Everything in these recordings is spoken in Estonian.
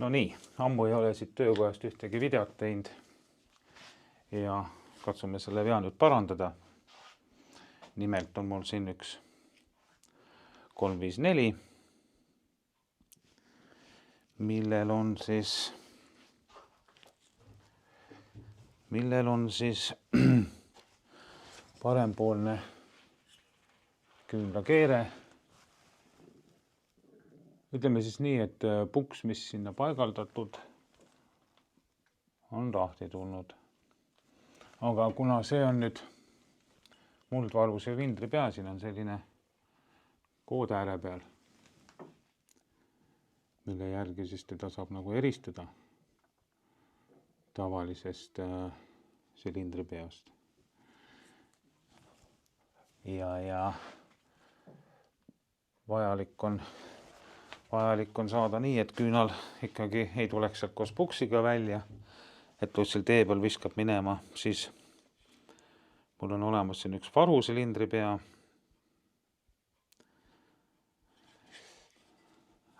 No nii, ammu ei ole siit töökojast ühtegi videot teinud ja katsume selle vea nüüd parandada. Nimelt on mul siin üks 354, millel on siis parempoolne küünlakeere. Ütleme siis nii, et puks, mis sinna paigaldatud, on lahti tulnud. Aga kuna see on nüüd muldvarvuse lindri pea, siin on selline kood ääre peal, mille järgi siis teda saab nagu eristada tavalisest silindri peast. Ja vajalik on saada nii, et küünal ikkagi ei tuleks sealt koos puksiga välja, et kui seal tee peal viskab minema, siis mul on olemas siin üks varusilindri pea,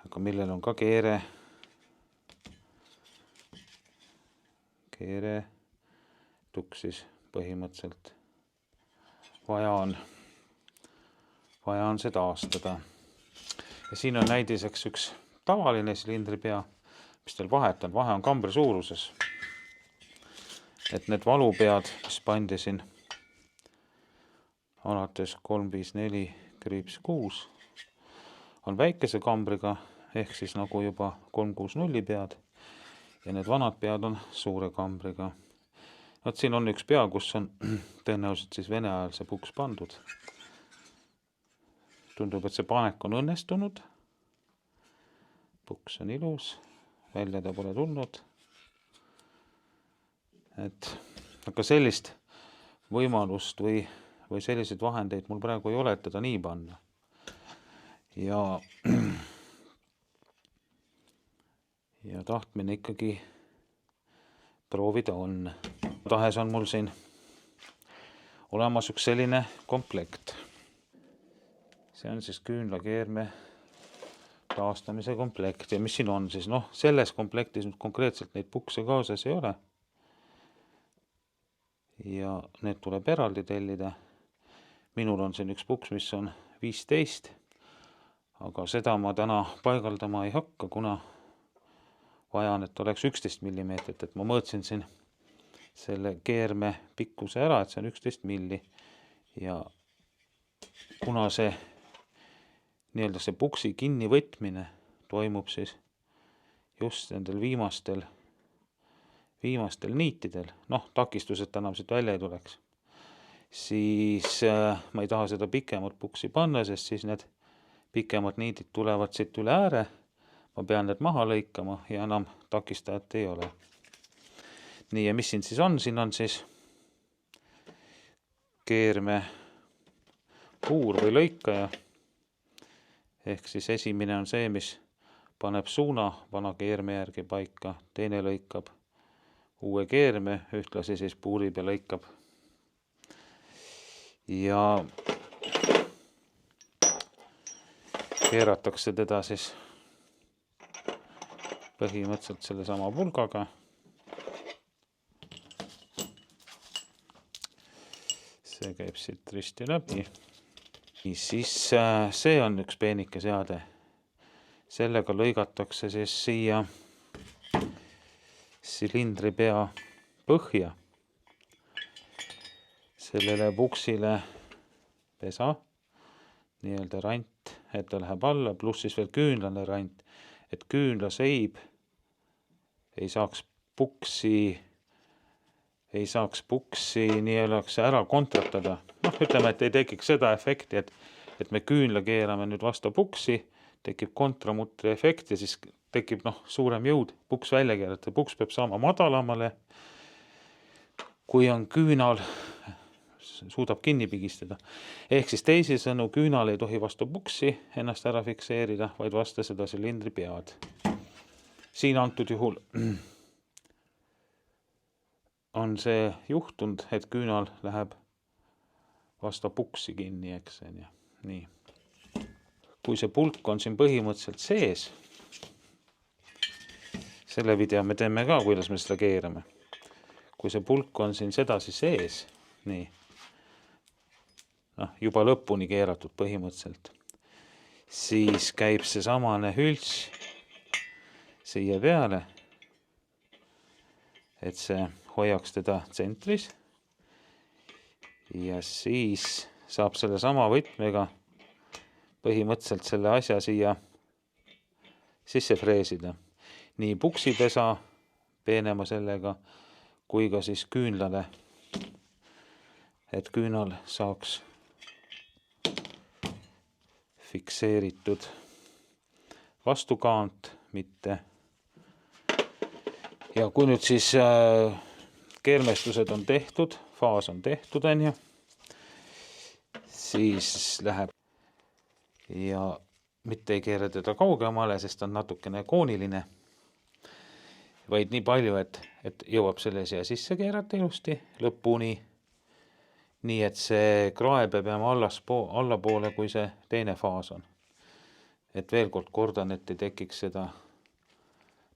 aga millel on ka keere tuksis põhimõtteliselt vaja on see taastada. Ja siin on näidiseks üks tavaline silindri pea, mis teil vahet on. Vahe on kambri suuruses. Et need valupead, mis pandi siin alates 354-6, on väikese kambriga, ehk siis nagu juba 360 pead. Ja need vanad pead on suure kambriga. Siin on üks pea, kus on tõenäoliselt siis Vene ajal see puks pandud. Tundub, et see panek on õnnestunud. Puks on ilus, välja ta pole tulnud. Aga sellist võimalust või selliseid vahendeid mul praegu ei ole, et teda nii panna. Ja tahtmine ikkagi proovida on. Tahes on mul siin olemas üks selline komplekt. See on siis küünlakeerme taastamise komplekt. Ja mis siin on siis? Selles komplektis nüüd konkreetselt neid pukse kaasas ei ole. Ja need tuleb eraldi tellida. Minul on siin üks puks, mis on 15, aga seda ma täna paigaldama ei hakka, kuna vajan, et oleks 11 mm, et ma mõõtsin siin selle keerme pikkuse ära, et see on 11 mm. Ja kuna see see puksi kinni võtmine toimub siis just nendel viimastel niitidel, takistused enam siit välja ei tuleks, siis ma ei taha seda pikemat puksi panna, sest siis need pikemad niidid tulevad siit üle ääre. Ma pean need maha lõikama ja enam takistajat ei ole. Nii, ja mis siin siis on? Siin on siis keerme puur või lõikaja. Ehk siis esimene on see, mis paneb suuna vana keerme järgi paika. Teine lõikab uue keerme, ühtlasi siis puurib ja lõikab. Ja keeratakse teda siis põhimõtteliselt selle sama pulgaga. See käib siit risti läbi. Siis see on üks peenike seade. Sellega lõigatakse siis siia silindri pea põhja. Sellele puksile pesa, nii-öelda rant, et ta läheb alla, pluss siis veel küünlane rant, et küünlaseib ei saaks puksi nii-öelda ära kontratada. Ütleme, et ei tekiks seda efekti, et me küünla keerame nüüd vastu puksi, tekib kontramutri efekt ja siis tekib suurem jõud puks välja keerata. Puks peab saama madalamale, kui on küünal, suudab kinni pigistada. Ehk siis teisisõnu, küünal ei tohi vastu puksi ennast ära fikseerida, vaid vastu seda silindri pead. Siin antud juhul on see juhtunud, et küünal läheb vastu puksi kinni, eks. Nii. Kui see pulk on siin põhimõtteliselt sees, Selle video me teeme ka, kuidas me seda keerame. Kui see pulk on siin sedasi sees, nii, juba lõpuni keeratud põhimõtteliselt, siis käib see samane hülts siia peale, et see hoiaks teda tsentris ja siis saab selle sama võtmega põhimõtteliselt selle asja siia sisse freesida. Nii puksipesa peenema sellega, kui ka siis küünlale, et küünal saaks fikseeritud vastukaant, mitte. Ja kui nüüd siis keermestused on tehtud, faas on tehtud, siis läheb ja mitte ei keera teda kaugemale, sest on natukene kooniline, vaid nii palju, et jõuab selle siia sisse keerata ilusti lõpuni, nii et see krae peab jääma allapoole, kui see teine faas on. Et veel kord kordan, et ei tekiks seda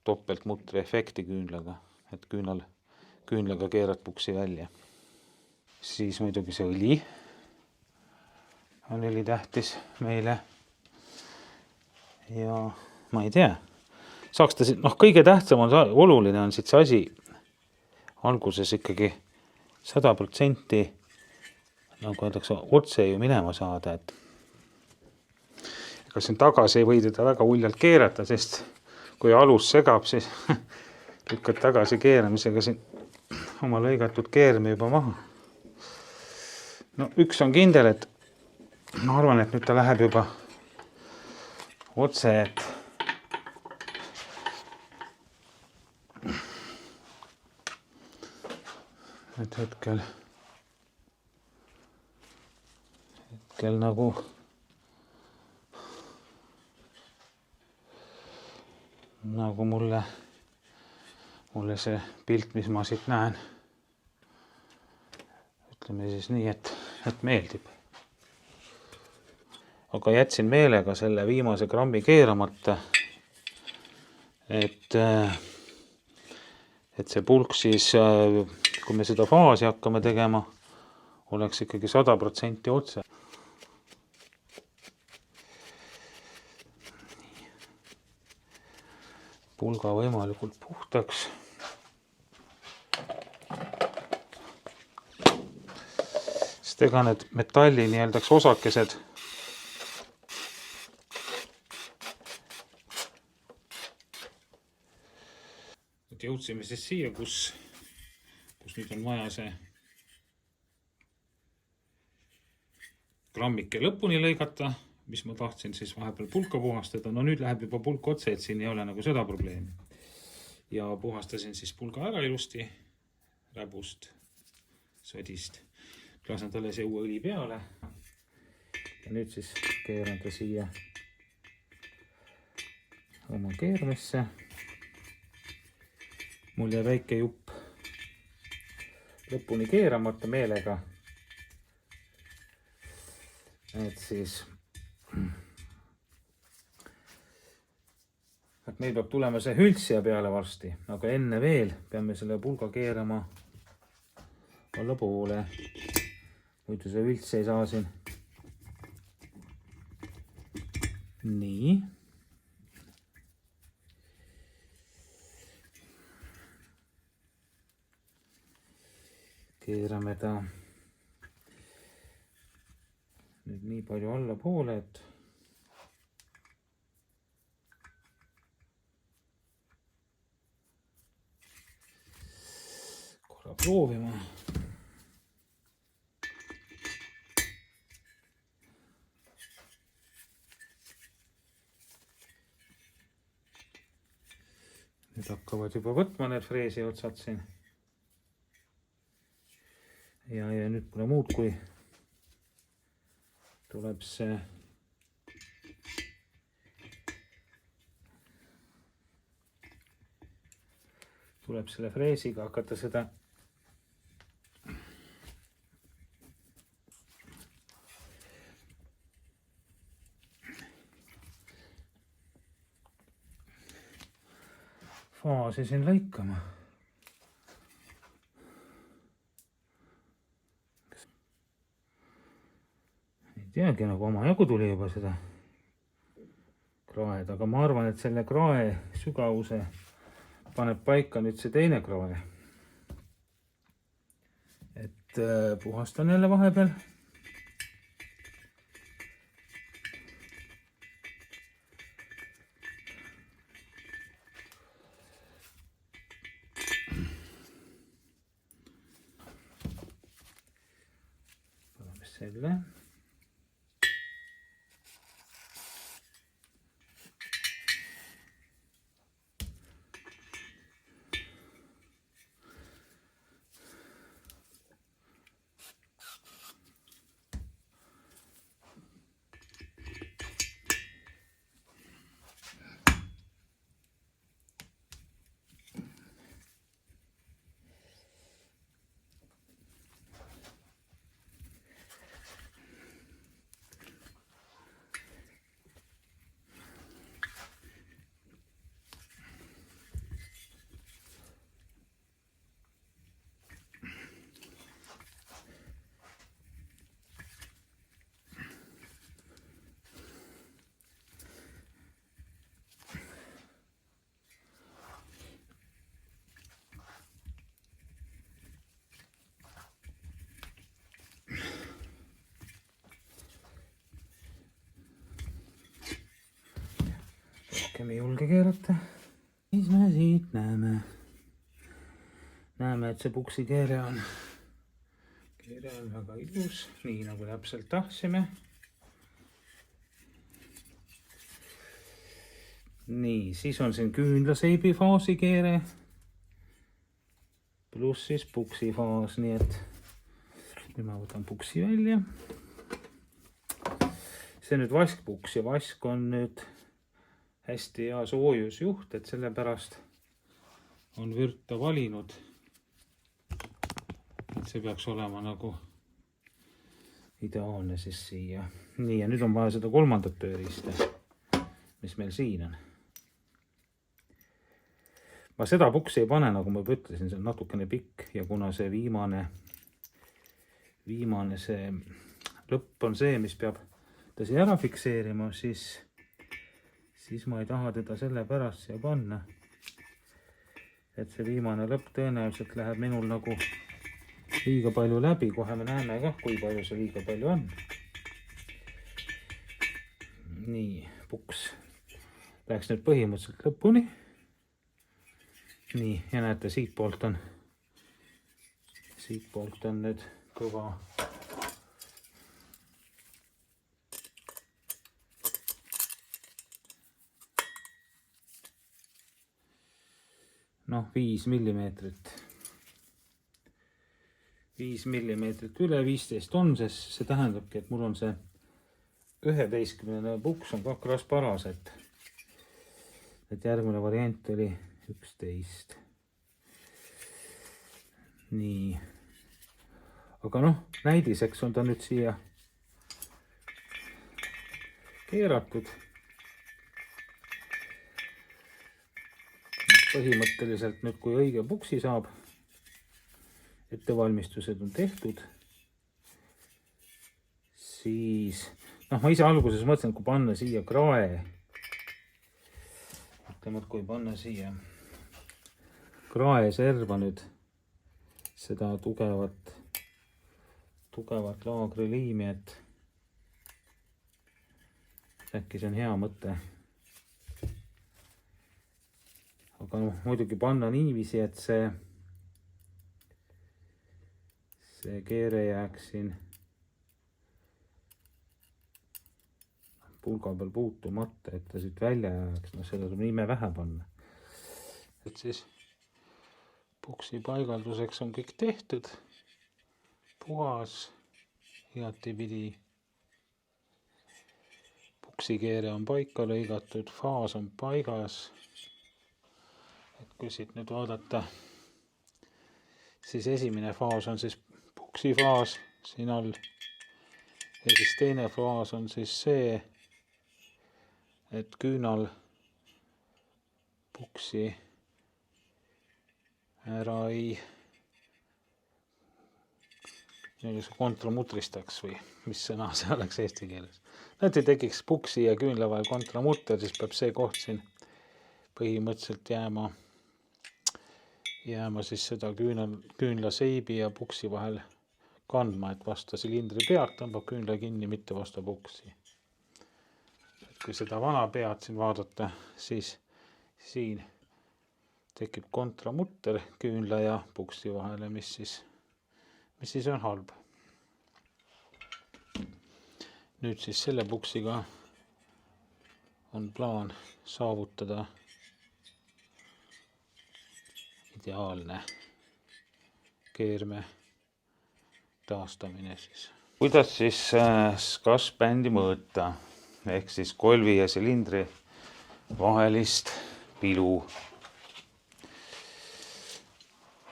topeltmutri efekti küünlaga, et küünlaga keerad puksi välja. Siis muidugi see õli on ülitähtis meile. Ja ma ei tea, saaks ta kõige tähtsam on oluline on siit see asi alguses ikkagi 100% nagu öeldakse otse ju minema saada, et ega siin tagasi ei või teda väga uljalt keerata, sest kui alus segab, siis lükkad tagasi keeramisega siin oma lõigatud keerme juba maha. No üks on kindel, et ma arvan, et nüüd ta läheb juba otse, et hetkel nagu mulle see pilt, mis ma siit näen, ütleme siis nii, et meeldib. Aga jätsin meelega selle viimase grammi keeramata, et see pulk siis, kui me seda faasi hakkame tegema, oleks ikkagi 100% otse. Pulga võimalikult puhtaks. Sest ega need metalli nii-öeldaks osakesed jõudsime siis siia, kus nüüd on vaja see grammike lõpuni lõigata, mis ma tahtsin siis vahepeal pulka puhastada. No nüüd läheb juba pulk otse, et siin ei ole nagu seda probleemi. Ja puhastasin siis pulga ära ilusti räbust, sodist. Lasen talle see uue õli peale. Ja nüüd siis keeran ta siia oma keermesse. Mul jäi väike jupp lõpuni keeramata meelega. Et siis et meil peab tulema see hülts siia peale varsti, aga enne veel peame selle pulga keerama alla poole. Muidu see hülts ei saa siin. Nii. Keerame ta nüüd nii palju alla poole, et korra proovima. Nüüd hakkavad juba võtma need freesi otsad siin. Ja nüüd pole muud, kui tuleb selle freesiga hakata seda faasi siin lõikama. Ei teagi, nagu omajagu tuli juba seda kraed, aga ma arvan, et selle krae sügavuse paneb paika nüüd see teine krae. Et puhastan jälle vahepeal. Paneme selle. Rohkem ei julge keerata. Mis me siit näeme? Näeme, et see puksi keere on väga ilus, nii nagu täpselt tahtsime. Nii, siis on siin küünlaseibi faasi keere pluss siis puksi faas, nii et nüüd ma võtan puksi välja. See nüüd vaskpuks ja vask on nüüd hästi hea soojusjuht, et sellepärast on Virta valinud, et see peaks olema nagu ideaalne siis siia. Nii, ja nüüd on vaja seda kolmandat tööriista, mis meil siin on. Ma seda puksi ei pane, nagu ma juba ütlesin, see on natukene pikk ja kuna see viimane see lõpp on see, mis peab ta siia ära fikseerima, siis ma ei taha teda selle pärast siia panna. Et see viimane lõpp tõenäoliselt läheb minul nagu liiga palju läbi. Kohe me näeme ka, kui palju see liiga palju on. Nii, puks läks nüüd põhimõtteliselt lõpuni. Nii, ja näete, siit poolt on nüüd kõva noh, 5 millimeetrit. 5 millimeetrit üle 15 on, sest see tähendabki, et mul on see 11 puks on kakras paras, et järgmine variant oli 11. Nii. Aga noh, näidiseks on ta nüüd siia keeratud. Põhimõtteliselt nüüd, kui õige puksi saab, ettevalmistused on tehtud, siis noh, ma ise alguses mõtlesin, kui panna siia krae, ütleme, et kui panna siia krae serva nüüd seda tugevat laagriliimi, et äkki see on hea mõte. Aga noh, muidugi panna niiviisi, et see keere jääks siin pulga peal puutumata, et ta siit välja jääks. No seda saab ime vähe panna. Et siis puksi paigalduseks on kõik tehtud. Puhas, igatipidi. Puksi keere on paika lõigatud, faas on paigas. Et kui siit nüüd vaadata, siis esimene faas on siis puksi faas siin all. Ja siis teine faas on siis see, et küünal puksi ära ei kontramutristaks või mis sõna see oleks eesti keeles. Et ei tekiks puksi ja küünla vahel kontramutter, siis peab see koht siin põhimõtteliselt jääma siis seda küünla seibi ja puksi vahel kandma, et vastu silindri pead tõmbab küünla kinni, mitte vastu puksi. Kui seda vana pead siin vaadata, siis siin tekib kontramutter küünla ja puksi vahele, mis siis on halb. Nüüd siis selle puksiga on plaan saavutada ideaalne keerme taastamine siis. Kuidas siis SCAS-bändi mõõta? Ehk siis kolvi ja silindri vahelist pilu.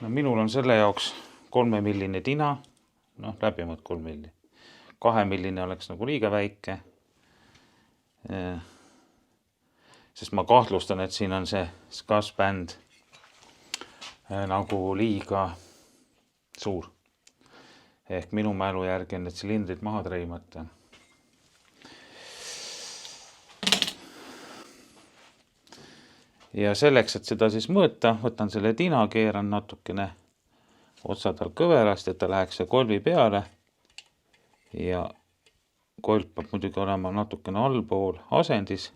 No minul on selle jaoks 3-milline tina, läbimõõt 3 milli. 2-milline oleks nagu liiga väike. Sest ma kahtlustan, et siin on see SCAS-bänd nagu liiga suur. Ehk minu mälu järgi on need silindrid maha treimata. Ja selleks, et seda siis mõõta, võtan selle tina, keeran natukene otsadal kõverast, et ta läheks kolvi peale. Ja kolv peab muidugi olema natukene allpool asendis.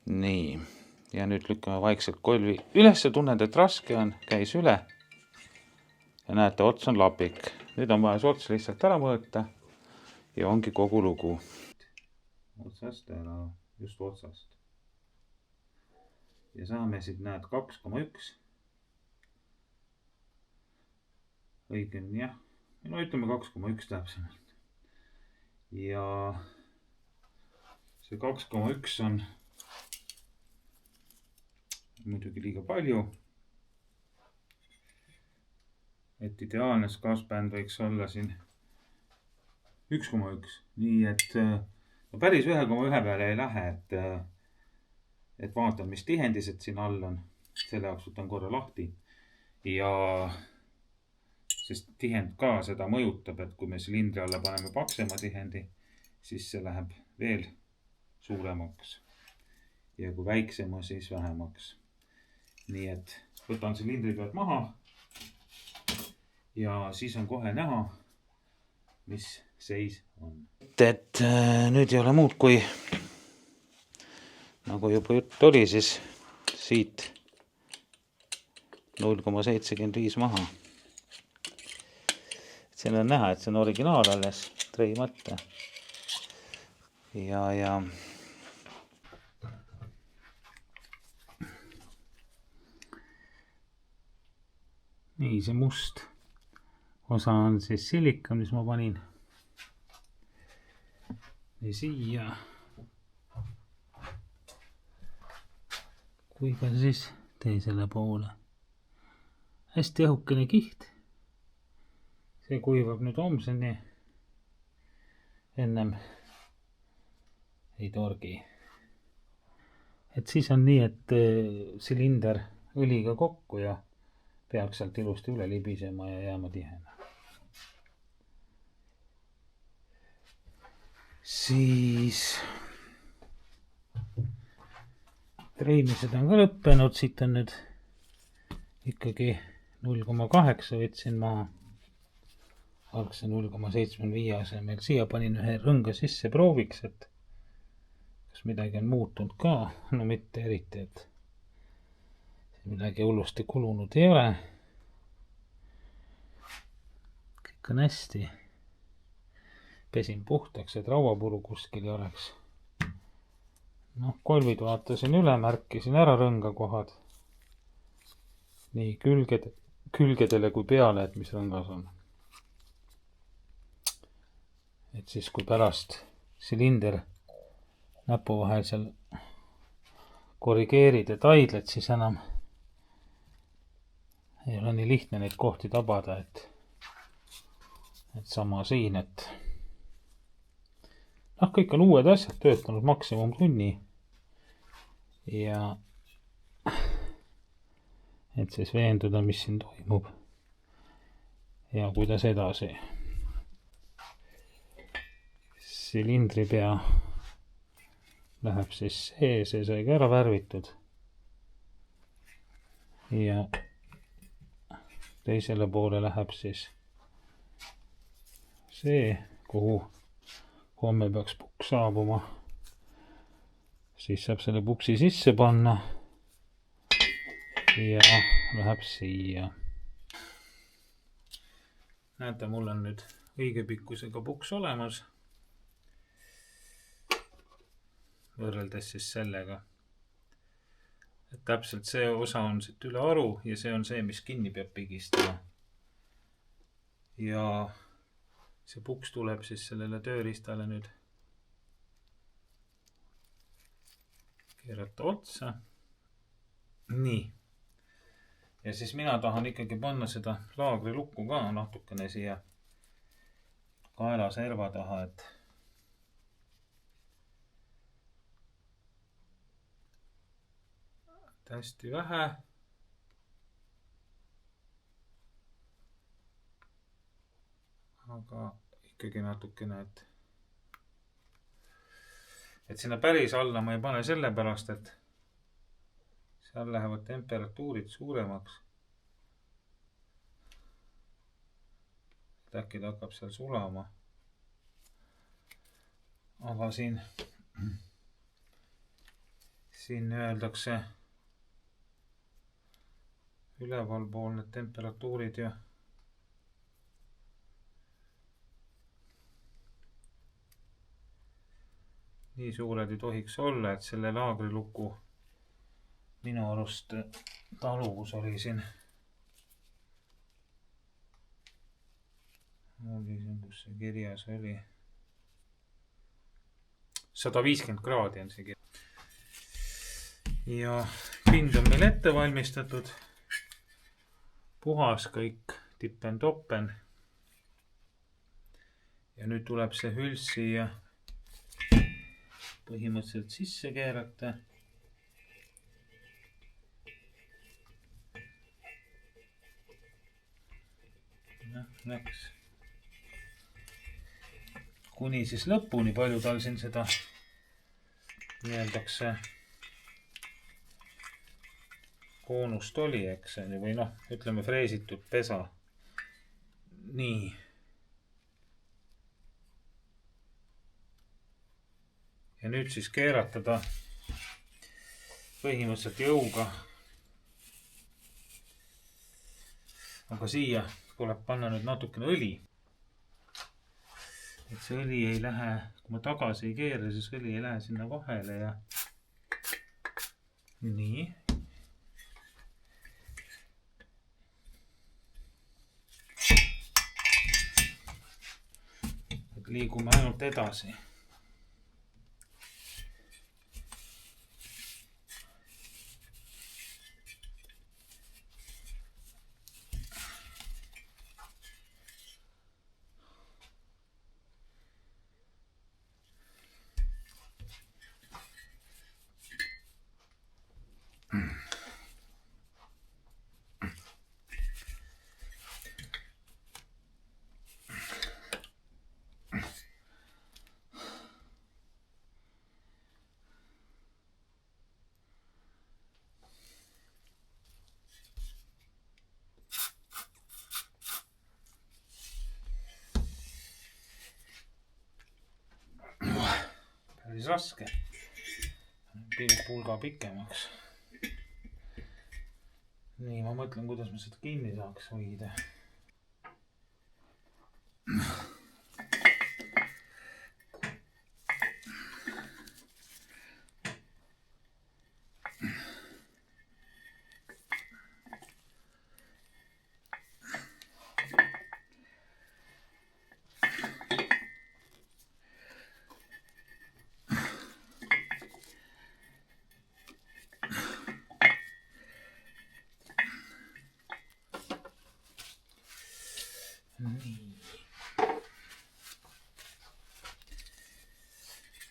Nii, ja nüüd lükkame vaikselt kolvi üles, tunned, et raske on, käis üle. Ja näete, ots on lapik. Nüüd on vaja see ots lihtsalt ära mõõta ja ongi kogu lugu. Otsast ära. Just otsast. Ja saame siit näed 2,1. Õigen, jah. No ütleme 2,1 täpsemalt. Ja see 2,1 on muidugi liiga palju. Et ideaalne SCAS-bänd võiks olla siin 1,1. Nii et päris 1,1 peale ei lähe, et vaatan, mis tihendised siin all on. Selle jaoks võtan korra lahti. Ja sest tihend ka seda mõjutab, et kui me silindri alla paneme paksema tihendi, siis see läheb veel suuremaks. Ja kui väiksema, siis vähemaks. Nii et võtan silindri pealt maha. Ja siis on kohe näha, mis seis on. Et nüüd ei ole muud kui, nagu juba jutt oli, siis siit 0,75 maha. Siin on näha, et see on originaal alles, treimata. Ja nii, see must osa on siis silikon, mis ma panin. Ja siia. Kui ka siis teisele poole. Hästi õhukene kiht. See kuivab nüüd homseni. Ennem ei torgi. Et siis on nii, et silinder õliga kokku ja peaks sealt ilusti üle libisema ja jääma tihena. Siis treimised on ka lõppenud, siit on nüüd ikkagi 0,8 võtsin maha. Algse 0,75 asemel. Siia panin ühe rõnga sisse prooviks, et kas midagi on muutunud ka. No mitte eriti, et midagi hullusti kulunud ei ole. Kõik on hästi. Pesin puhtaks, et rauapuru kuskil ei oleks. Kolvid vaatasin üle, märkisin ära rõngakohad. Nii külgedele kui peale, et mis rõngas on. Et siis kui pärast silinder näpu vahel seal korrigeerid ja taidled, siis enam ei ole nii lihtne neid kohti tabada, et sama siin, et kõik on uued asjad, töötanud maksimum tunni ja et siis veenduda, mis siin toimub ja kuidas edasi. Silindripea läheb siis see sai ka ära värvitud ja teisele poole läheb siis see, kuhu homme peaks puks saabuma. Siis saab selle puksi sisse panna ja läheb siia. Näete, mul on nüüd õige pikkusega puks olemas. Võrreldes siis sellega. Et täpselt see osa on siit üle aru ja see on see, mis kinni peab pigistama. Ja see puks tuleb siis sellele tööriistale nüüd keerata otsa. Nii. Ja siis mina tahan ikkagi panna seda laagrilukku ka natukene siia kaela serva taha, et hästi vähe. Aga ikkagi natukene, et sinna päris alla ma ei pane sellepärast, et seal lähevad temperatuurid suuremaks. Äkki ta hakkab seal sulama. Aga siin öeldakse ülevalpool need temperatuurid ja nii suured ei tohiks olla, et selle laagriluku minu arust taluvus oli siin. Kus see kirjas oli? 150 kraadi on see kirjas. Ja pind on meil ette valmistatud. Puhas kõik, tippen-toppen. Ja nüüd tuleb see hülс siia põhimõtteliselt sisse keerata. Läks kuni siis lõpuni, palju tal siin seda nii-öeldakse koonust oli, eks, või noh, ütleme freesitud pesa. Nii. Ja nüüd siis keeratada põhimõtteliselt jõuga. Aga siia tuleb panna nüüd natukene õli. Et see õli ei lähe, kui ma tagasi ei keera, siis õli ei lähe sinna vahele ja nii. Et liigume ainult edasi. Päris raske. Pulga pikemaks. Nii, ma mõtlen, kuidas me seda kinni saaks hoida.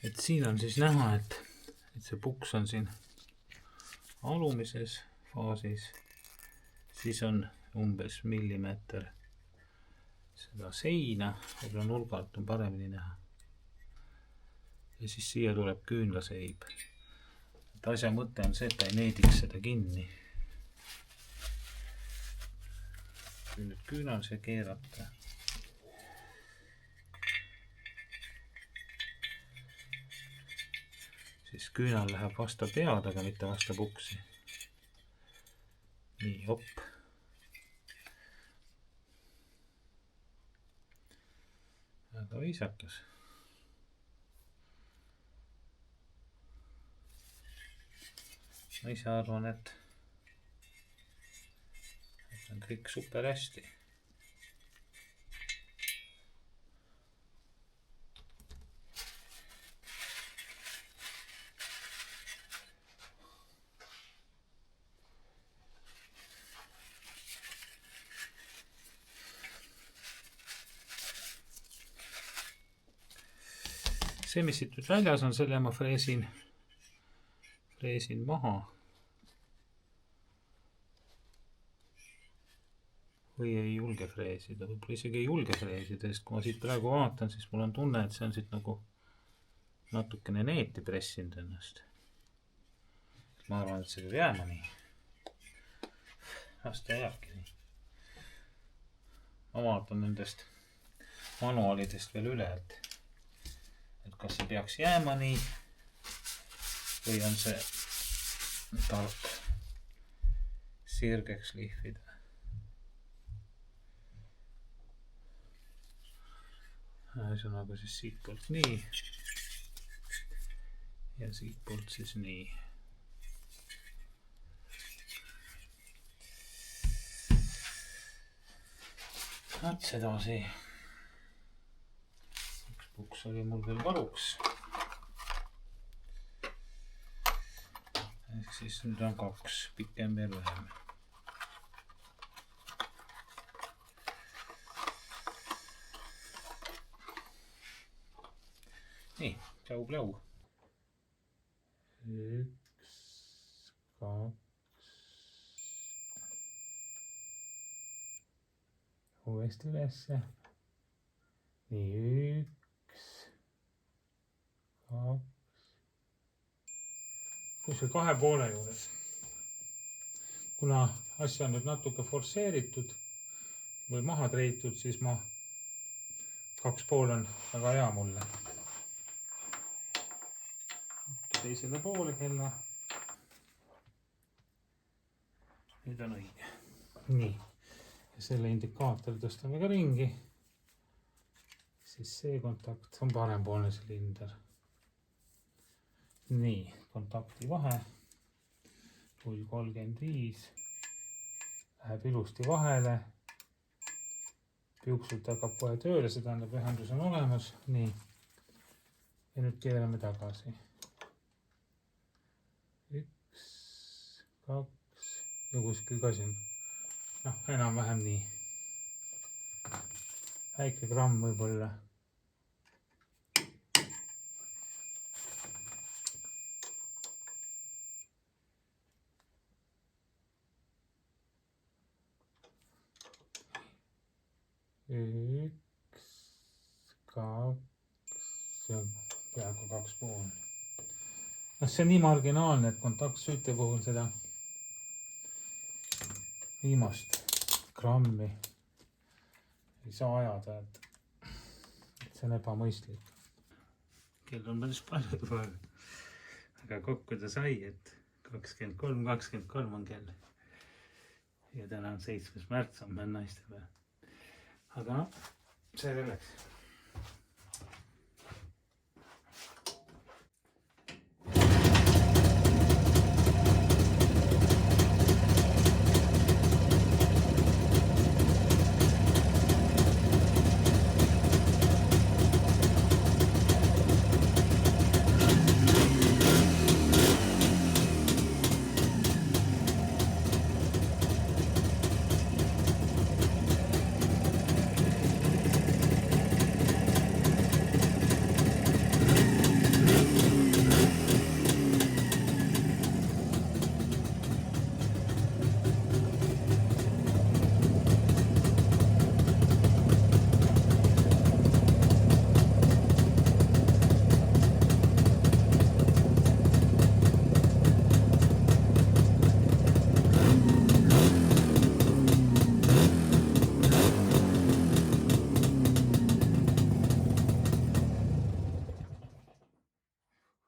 Et siin on siis näha, et see puks on siin alumises faasis siis on umbes millimeeter seda seina, võib-olla nurgalt on paremini näha. Ja siis siia tuleb küünlaseib. Et asja mõte on see, et ta ei neediks seda kinni. Kui nüüd küünalse keerata, siis küünal läheb vasta pead, aga mitte vasta puksi. Nii, hopp. Väga viisakas. Ma ise arvan, et on kõik super hästi. See, mis siit nüüd väljas on, selle ma freesin maha. Või ei julge freesida, võib-olla isegi ei julge freesida, sest kui ma siit praegu vaatan, siis mul on tunne, et see on siit nagu natukene neeti pressinud ennast. Ma arvan, et see peab jääma nii. Las ta jääbki nii. Ma vaatan nendest manuaalidest veel üle, et kas see peaks jääma nii või on see tark sirgeks lihvida. Ühesõnaga siis siit poolt nii ja siit poolt siis nii. Vaat sedasi. Üks puks oli mul veel varuks. Ehk siis nüüd on 2, pikem ja lühem. Nii, pläu. 1, 2. Uuesti ülesse. Nii, 1, 2. Kuskil 2 poole juures. Kuna asja on nüüd natuke forsseeritud või maha treitud, siis 2 pool on väga hea mulle. Teisele poole kella. Nüüd on õige. Nii. Ja selle indikaatori tõstame ka ringi. Siis see kontakt on parempoolne silinder. Nii, kontakti vahe. 0,35. Läheb ilusti vahele. Piuksult hakkab kohe tööle, see tähendab ühendus on olemas. Nii. Ja nüüd keerame tagasi. 1, 2 ja kuskil ka siin. Enam-vähem nii. Väike gramm võib-olla. Üks, 2 ja peaaegu 2 pool. See on nii marginaalne, et kontaktsüüte puhul seda viimast grammi ei saa ajada, et see on ebamõistlik. Kell on päris palju praegu, aga kokku ta sai, et 23 on kell. Ja täna on 7. märts, on meil naistepäev. Aga see selleks.